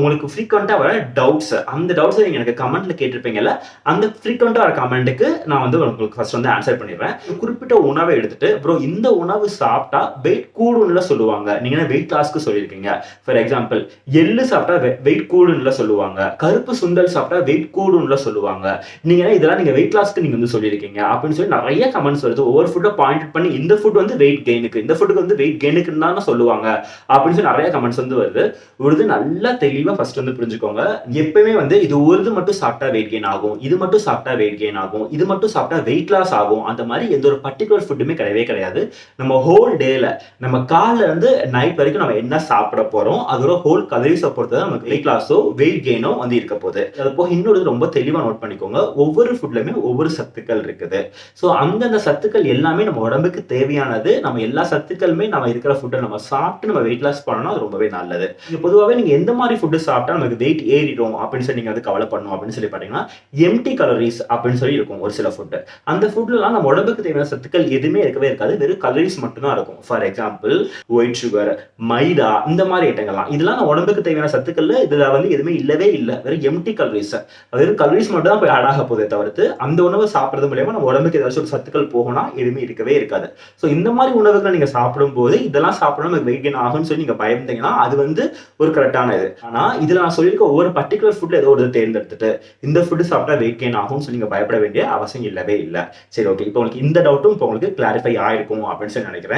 உங்களுக்கு ஃப்ரீக்வெண்டா வர டவுட்ஸ், அந்த டவுட்ஸ் நீங்க எனக்கு கமெண்ட்ல கேட்டிருப்பீங்கல்ல, அந்த ஃப்ரீக்வெண்டா வர கமெண்ட்டுக்கு நான் வந்து உங்களுக்கு ஃபர்ஸ்ட் வந்து ஆன்சர் பண்ணிடுறேன். குறிப்பிட்ட உணவை எடுத்துட்டு ப்ரோ இந்த உணவு சாப்பிட்டா வெயிட் கூடும்ல சொல்லுவாங்க, நீங்க வெயிட் லாஸ்க்கு சொல்லியிருக்கீங்க. ஃபார் எக்ஸாம்பிள் எள்ளு சாப்பிட்டா வெயிட் கூடும்ல சொல்லுவாங்க, கருப்பு சுண்டல் சாப்பிட்டா வெயிட் கூடும்ல சொல்லுவாங்க, இதெல்லாம் நீங்க வெயிட் லாஸ்க்கு நீங்க வந்து சொல்லியிருக்கீங்க அப்படின்னு சொல்லி நிறைய கமெண்ட்ஸ் வருது. ஒவ்வொரு ஃபுட்டை பாயிண்ட் பண்ணி இந்த ஃபுட் வந்து வெயிட் கெயினுக்கு, இந்த ஃபுட்டுக்கு வந்து வெயிட் கெயினுக்கு தான் சொல்லுவாங்க அப்படின்னு சொல்லி நிறைய கமெண்ட்ஸ் வந்து வருது. ஒரு நல்லா தெளிவா ஃபர்ஸ்ட் வந்து புரிஞ்சுக்கோங்க. எப்பவுமே வந்து இது ஒரு மட்டும் சாப்பிட்டா வெயிட் கெயின் ஆகும், இது மட்டும் சாப்பிட்டா வெயிட் கெயின் ஆகும், இது மட்டும் சாப்பிட்டா வெயிட் லாஸ் ஆகும், அந்த மாதிரி எந்த ஒரு பர்டிகுலர் ஃபுட்டுமே கிடையவே கிடையாது. நம்ம ஹோல் டேல நம்ம காலைல இருந்து நைட் வரைக்கும் நம்ம என்ன சாப்பிட போறோம், அதோட ஹோல் கலோரிஸை பொறுத்து தான் நமக்கு வெயிட் லாஸோ வெயிட் கெயினோ வந்து இருக்க போகுது. அது போக இன்னொரு ரொம்ப தெளிவா நோட் பண்ணிக்கோங்க, ஒவ்வொரு ஃபுட்லயுமே ஒவ்வொரு சத்துக்கள் இருக்குது. ஸோ அந்தந்த சத்துக்கள் எல்லாமே நம்ம உடம்புக்கு தேவையானது. நம்ம எல்லா சத்துக்களுமே நம்ம இருக்கிற ஃபுட்டை நம்ம சாப்பிட்டு நம்ம வெயிட் லாஸ் பண்ணணும், அது ரொம்பவே நல்லது. பொதுவாகவே நீங்க எந்த மாதிரி ஃபுட்டு சாப்பிட்டா நமக்கு வெயிட் ஏறிடும் அப்படின்னு சொல்லி நீங்க வந்து கவலை பண்ணணும் அப்படின்னு சொல்லி பாத்தீங்கன்னா, எம்டி கலோரிஸ் அப்படின்னு சொல்லி இருக்கும் ஒரு சில ஃபுட்டு. அந்த ஃபுட்லாம் நம்ம உடம்புக்கு தேவையான சத்துக்கள் எதுவுமே இருக்கவே இருக்காது, வெறும் கலோரிஸ் மட்டும் தான் இருக்கும். ஃபார் எக்ஸாம்பிள் ஒயிட் சுகர், மைதா, இந்த மாதிரி ஐட்டங்கள்லாம் இதெல்லாம் நம்ம உடம்புக்கு தேவையான சத்துக்கள்ல இதுல வந்து எதுவுமே இல்லவே இல்லை, வெறும் எம்டி கலோரிஸ். வெறும் கலோரிஸ் மட்டும் தான் போய் ஆட் ஆக போதே தவிர்த்து அந்த உணவை சாப்பிடுறது மூலமா நம்ம உடம்புக்கு ஏதாச்சும் ஒரு சத்துக்கள் போகணும் எதுவுமே இருக்கவே இருக்காது. ஸோ இந்த மாதிரி உணவுகளை நீங்க சாப்பிடும் போது இதெல்லாம் சாப்பிடணும் நமக்கு வெயிட் கெயின் ஆகும்னு சொல்லி நீங்க பயந்தீங்கன்னா அது வந்து ஒரு கரெக்டான இது. ஆனா இதுல நான் சொல்லியிருக்க ஒவ்வொரு பர்டிகுலர் ஃபுட்ல ஏதோ ஒரு தேர்ந்தெடுத்துட்டு இந்த ஃபுட் சாப்பிட்டா வெயிட் கெயின் ஆகும்னு சொல்லி நீங்க பயப்பட வேண்டிய அவசியம் இல்லவே இல்லை. சரி, ஓகே, இப்போ உங்களுக்கு இந்த டவுட்டும் இப்போ உங்களுக்கு கிளாரிஃபை ஆயிருக்கும் அப்படின்னு சொல்லி நினைக்கிறேன்.